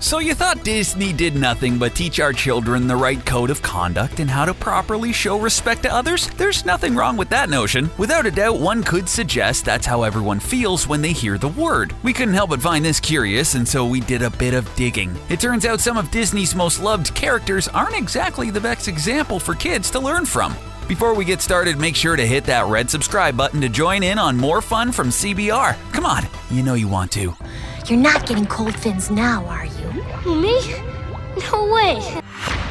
So you thought Disney did nothing but teach our children the right code of conduct and how to properly show respect to others? There's nothing wrong with that notion. Without a doubt, one could suggest that's how everyone feels when they hear the word. We couldn't help but find this curious, and so we did a bit of digging. It turns out some of Disney's most loved characters aren't exactly the best example for kids to learn from. Before we get started, make sure to hit that red subscribe button to join in on more fun from CBR. Come on, you know you want to. You're not getting cold fins now, are you? Me? No way.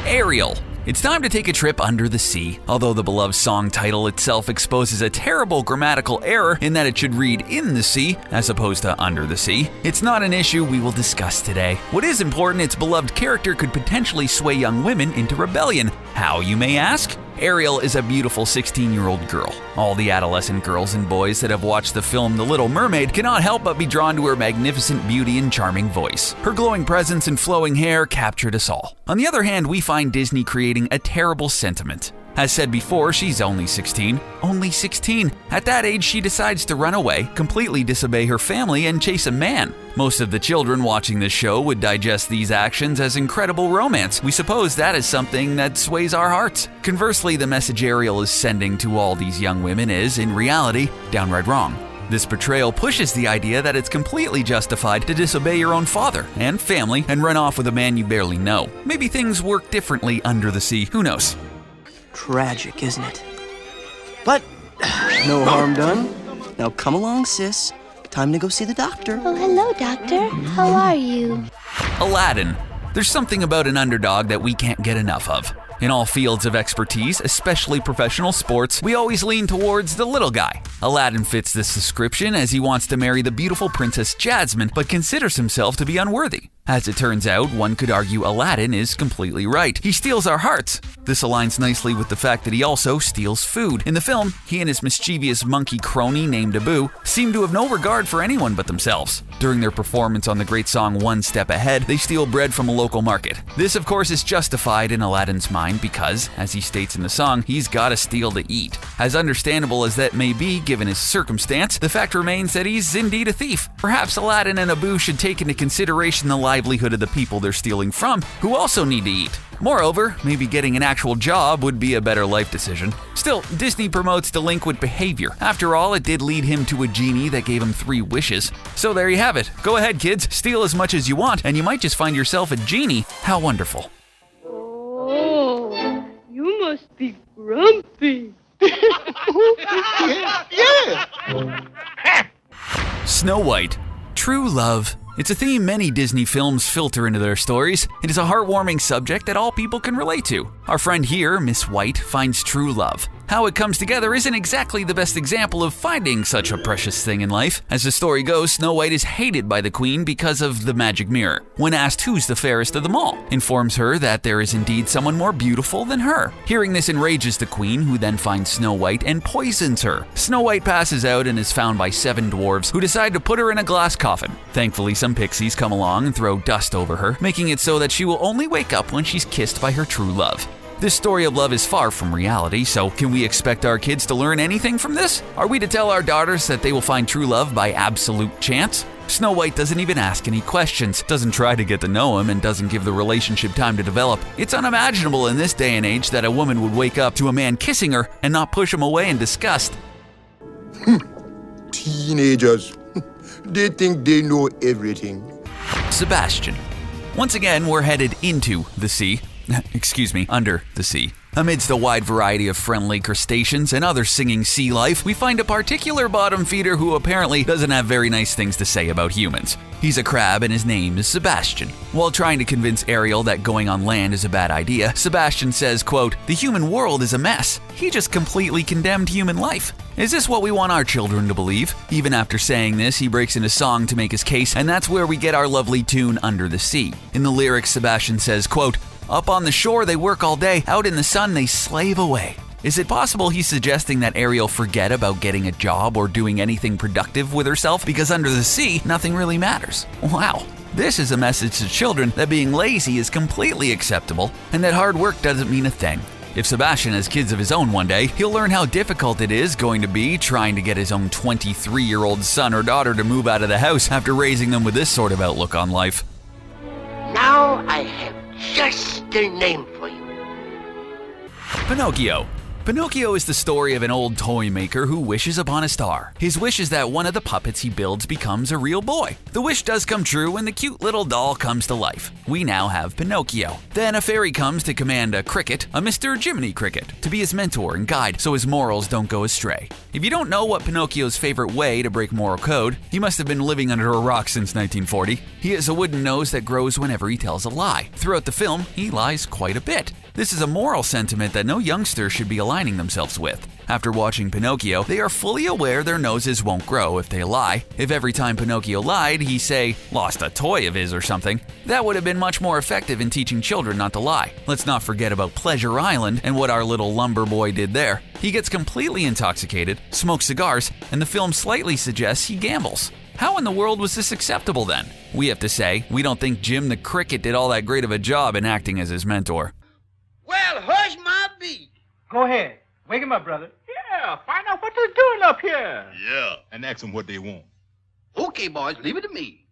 Ariel. It's time to take a trip under the sea. Although the beloved song title itself exposes a terrible grammatical error in that it should read in the sea as opposed to under the sea, it's not an issue we will discuss today. What is important, its beloved character could potentially sway young women into rebellion. How, you may ask? Ariel is a beautiful 16-year-old girl. All the adolescent girls and boys that have watched the film The Little Mermaid cannot help but be drawn to her magnificent beauty and charming voice. Her glowing presence and flowing hair captured us all. On the other hand, we find Disney creating a terrible sentiment. As said before, she's only 16. Only 16. At that age, she decides to run away, completely disobey her family, and chase a man. Most of the children watching this show would digest these actions as incredible romance. We suppose that is something that sways our hearts. Conversely, the message Ariel is sending to all these young women is, in reality, downright wrong. This portrayal pushes the idea that it's completely justified to disobey your own father and family and run off with a man you barely know. Maybe things work differently under the sea, who knows? Tragic, isn't it? But no harm done. Now come along, sis. Time to go see the doctor. Oh, hello, Doctor. How are you? Aladdin. There's something about an underdog that we can't get enough of. In all fields of expertise, especially professional sports, we always lean towards the little guy. Aladdin fits this description as he wants to marry the beautiful Princess Jasmine, but considers himself to be unworthy. As it turns out, one could argue Aladdin is completely right. He steals our hearts. This aligns nicely with the fact that he also steals food. In the film, he and his mischievous monkey crony named Abu seem to have no regard for anyone but themselves. During their performance on the great song One Step Ahead, they steal bread from a local market. This, of course, is justified in Aladdin's mind because, as he states in the song, he's gotta steal to eat. As understandable as that may be, given his circumstance, the fact remains that he's indeed a thief. Perhaps Aladdin and Abu should take into consideration the livelihood of the people they're stealing from, who also need to eat. Moreover, maybe getting an actual job would be a better life decision. Still, Disney promotes delinquent behavior. After all, it did lead him to a genie that gave him 3 wishes. So there you have it. Go ahead, kids, steal as much as you want, and you might just find yourself a genie. How wonderful. Oh, you must be grumpy. Snow White. True love. It's a theme many Disney films filter into their stories. It is a heartwarming subject that all people can relate to. Our friend here, Miss White, finds true love. How it comes together isn't exactly the best example of finding such a precious thing in life. As the story goes, Snow White is hated by the queen because of the magic mirror. When asked who's the fairest of them all, informs her that there is indeed someone more beautiful than her. Hearing this enrages the queen, who then finds Snow White and poisons her. Snow White passes out and is found by 7 dwarves who decide to put her in a glass coffin. Thankfully, some pixies come along and throw dust over her, making it so that she will only wake up when she's kissed by her true love. This story of love is far from reality, so can we expect our kids to learn anything from this? Are we to tell our daughters that they will find true love by absolute chance? Snow White doesn't even ask any questions, doesn't try to get to know him, and doesn't give the relationship time to develop. It's unimaginable in this day and age that a woman would wake up to a man kissing her and not push him away in disgust. Teenagers. They think they know everything. Sebastian. Once again, we're headed into the sea. Under the sea. Amidst a wide variety of friendly crustaceans and other singing sea life, we find a particular bottom feeder who apparently doesn't have very nice things to say about humans. He's a crab and his name is Sebastian. While trying to convince Ariel that going on land is a bad idea, Sebastian says, quote, "The human world is a mess. He just completely condemned human life." Is this what we want our children to believe? Even after saying this, he breaks into song to make his case, and that's where we get our lovely tune Under the Sea. In the lyrics, Sebastian says, quote, "Up on the shore they work all day, out in the sun they slave away." Is it possible he's suggesting that Ariel forget about getting a job or doing anything productive with herself because under the sea, nothing really matters? Wow. This is a message to children that being lazy is completely acceptable and that hard work doesn't mean a thing. If Sebastian has kids of his own one day, he'll learn how difficult it is going to be trying to get his own 23-year-old son or daughter to move out of the house after raising them with this sort of outlook on life. Now Now I have just the name for you. Pinocchio. Pinocchio is the story of an old toy maker who wishes upon a star. His wish is that one of the puppets he builds becomes a real boy. The wish does come true and the cute little doll comes to life. We now have Pinocchio. Then a fairy comes to command a cricket, a Mr. Jiminy Cricket, to be his mentor and guide so his morals don't go astray. If you don't know what Pinocchio's favorite way to break moral code, he must have been living under a rock since 1940. He has a wooden nose that grows whenever he tells a lie. Throughout the film, he lies quite a bit. This is a moral sentiment that no youngster should be aligning themselves with. After watching Pinocchio, they are fully aware their noses won't grow if they lie. If every time Pinocchio lied, he, say, lost a toy of his or something, that would have been much more effective in teaching children not to lie. Let's not forget about Pleasure Island and what our little lumber boy did there. He gets completely intoxicated, smokes cigars, and the film slightly suggests he gambles. How in the world was this acceptable then? We have to say, we don't think Jim the Cricket did all that great of a job in acting as his mentor. Well, hush my beat. Go ahead. Wake him up, brother. Yeah, find out what they're doing up here. Yeah, and ask them what they want. Okay, boys, leave it to me.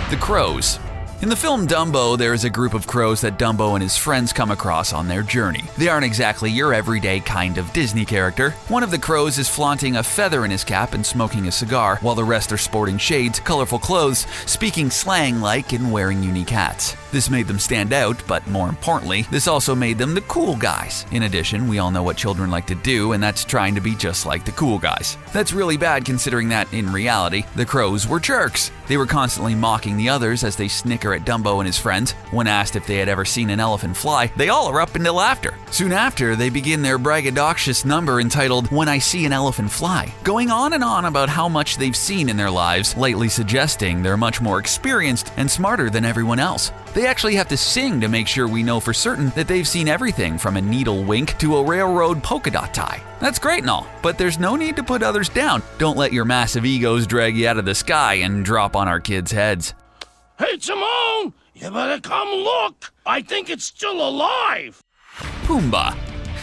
The Crows. In the film Dumbo, there is a group of crows that Dumbo and his friends come across on their journey. They aren't exactly your everyday kind of Disney character. One of the crows is flaunting a feather in his cap and smoking a cigar, while the rest are sporting shades, colorful clothes, speaking slang-like, and wearing unique hats. This made them stand out, but more importantly, this also made them the cool guys. In addition, we all know what children like to do, and that's trying to be just like the cool guys. That's really bad considering that, in reality, the crows were jerks. They were constantly mocking the others as they snicker at Dumbo and his friends. When asked if they had ever seen an elephant fly, they all erupt into laughter. Soon after, they begin their braggadocious number entitled When I See an Elephant Fly, going on and on about how much they've seen in their lives, lightly suggesting they're much more experienced and smarter than everyone else. They actually have to sing to make sure we know for certain that they've seen everything from a needle wink to a railroad polka dot tie. That's great and all, but there's no need to put others down. Don't let your massive egos drag you out of the sky and drop on our kids' heads. Hey, Timon! You better come look! I think it's still alive! Puumba.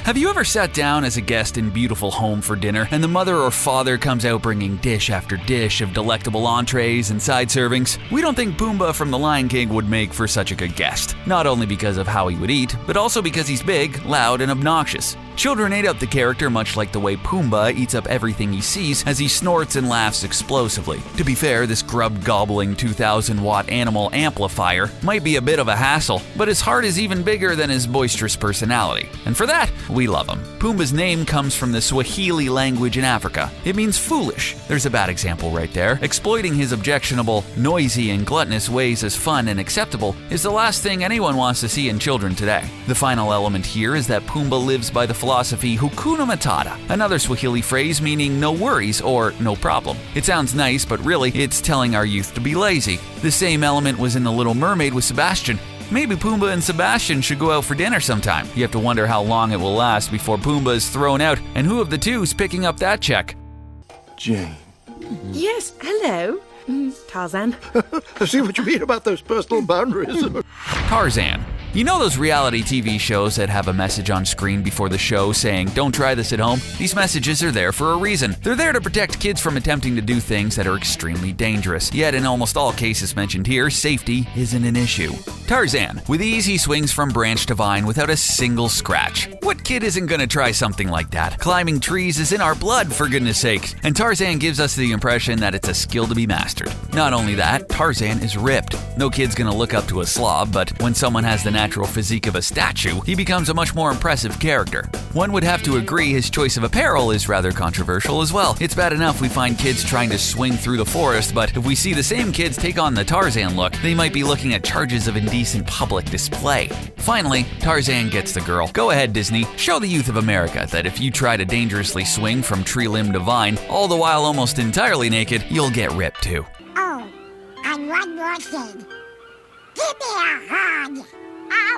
Have you ever sat down as a guest in beautiful home for dinner and the mother or father comes out bringing dish after dish of delectable entrees and side servings? We don't think Pumbaa from The Lion King would make for such a good guest, not only because of how he would eat, but also because he's big, loud, and obnoxious. Children ate up the character much like the way Pumbaa eats up everything he sees as he snorts and laughs explosively. To be fair, this grub-gobbling 2,000-watt animal amplifier might be a bit of a hassle, but his heart is even bigger than his boisterous personality. And for that, we love him. Pumbaa's name comes from the Swahili language in Africa. It means foolish. There's a bad example right there. Exploiting his objectionable, noisy, and gluttonous ways as fun and acceptable is the last thing anyone wants to see in children today. The final element here is that Pumbaa lives by the philosophy Hakuna Matata, another Swahili phrase meaning no worries or no problem. It sounds nice, but really, it's telling our youth to be lazy. The same element was in The Little Mermaid with Sebastian. Maybe Pumbaa and Sebastian should go out for dinner sometime. You have to wonder how long it will last before Pumbaa is thrown out, and who of the two is picking up that check? Jane. Yes, hello. Tarzan. I see what you mean about those personal boundaries. Tarzan. You know those reality TV shows that have a message on screen before the show saying, "Don't try this at home"? These messages are there for a reason. They're there to protect kids from attempting to do things that are extremely dangerous. Yet in almost all cases mentioned here, safety isn't an issue. Tarzan. With ease, he swings from branch to vine without a single scratch. What kid isn't gonna try something like that? Climbing trees is in our blood, for goodness sakes. And Tarzan gives us the impression that it's a skill to be mastered. Not only that, Tarzan is ripped. No kid's gonna look up to a slob, but when someone has the natural physique of a statue, he becomes a much more impressive character. One would have to agree his choice of apparel is rather controversial as well. It's bad enough we find kids trying to swing through the forest, but if we see the same kids take on the Tarzan look, they might be looking at charges of indecent public display. Finally, Tarzan gets the girl. Go ahead, Disney. Show the youth of America that if you try to dangerously swing from tree limb to vine, all the while almost entirely naked, you'll get ripped too. Oh, and one more thing. Give me a hug.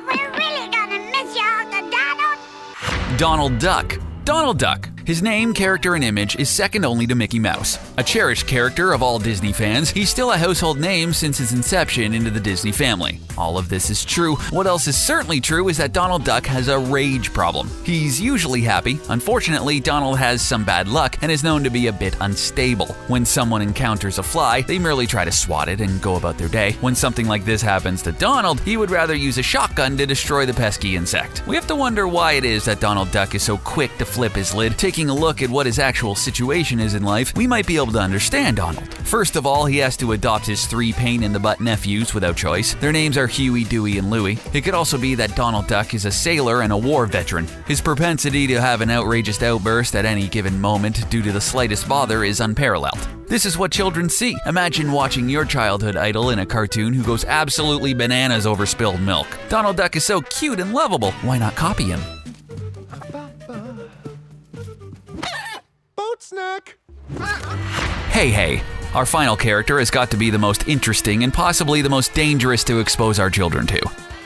We're really gonna miss you, Uncle Donald. Donald Duck. Donald Duck. His name, character, and image is second only to Mickey Mouse. A cherished character of all Disney fans, he's still a household name since his inception into the Disney family. All of this is true. What else is certainly true is that Donald Duck has a rage problem. He's usually happy. Unfortunately, Donald has some bad luck and is known to be a bit unstable. When someone encounters a fly, they merely try to swat it and go about their day. When something like this happens to Donald, he would rather use a shotgun to destroy the pesky insect. We have to wonder why it is that Donald Duck is so quick to flip his lid. Taking a look at what his actual situation is in life, we might be able to understand Donald. First of all, he has to adopt his 3 pain-in-the-butt nephews without choice. Their names are Huey, Dewey, and Louie. It could also be that Donald Duck is a sailor and a war veteran. His propensity to have an outrageous outburst at any given moment due to the slightest bother is unparalleled. This is what children see. Imagine watching your childhood idol in a cartoon who goes absolutely bananas over spilled milk. Donald Duck is so cute and lovable. Why not copy him? Boat snack. Hei Hei. Our final character has got to be the most interesting and possibly the most dangerous to expose our children to.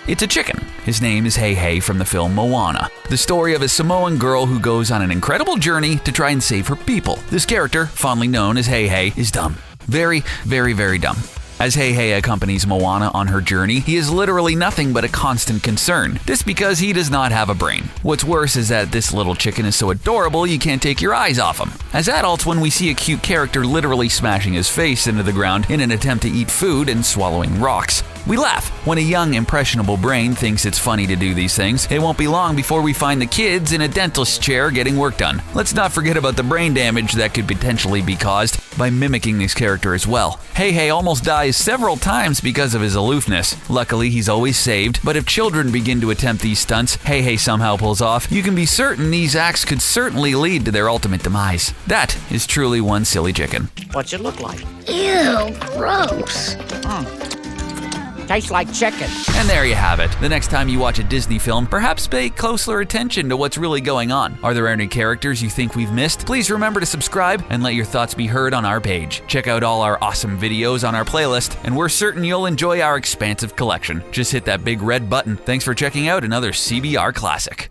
It's a chicken. His name is Hei Hei from the film Moana, the story of a Samoan girl who goes on an incredible journey to try and save her people. This character, fondly known as Hei Hei, is dumb. Very, very, very dumb. As Hei Hei accompanies Moana on her journey, he is literally nothing but a constant concern. This because he does not have a brain. What's worse is that this little chicken is so adorable you can't take your eyes off him. As adults, when we see a cute character literally smashing his face into the ground in an attempt to eat food and swallowing rocks, we laugh. When a young, impressionable brain thinks it's funny to do these things, it won't be long before we find the kids in a dentist's chair getting work done. Let's not forget about the brain damage that could potentially be caused by mimicking this character as well. Hei Hei almost dies several times because of his aloofness. Luckily, he's always saved, but if children begin to attempt these stunts Hei Hei somehow pulls off, you can be certain these acts could certainly lead to their ultimate demise. That is truly one silly chicken. What's it look like? Ew, gross. Tastes like chicken. And there you have it. The next time you watch a Disney film, perhaps pay closer attention to what's really going on. Are there any characters you think we've missed? Please remember to subscribe and let your thoughts be heard on our page. Check out all our awesome videos on our playlist, and we're certain you'll enjoy our expansive collection. Just hit that big red button. Thanks for checking out another CBR Classic.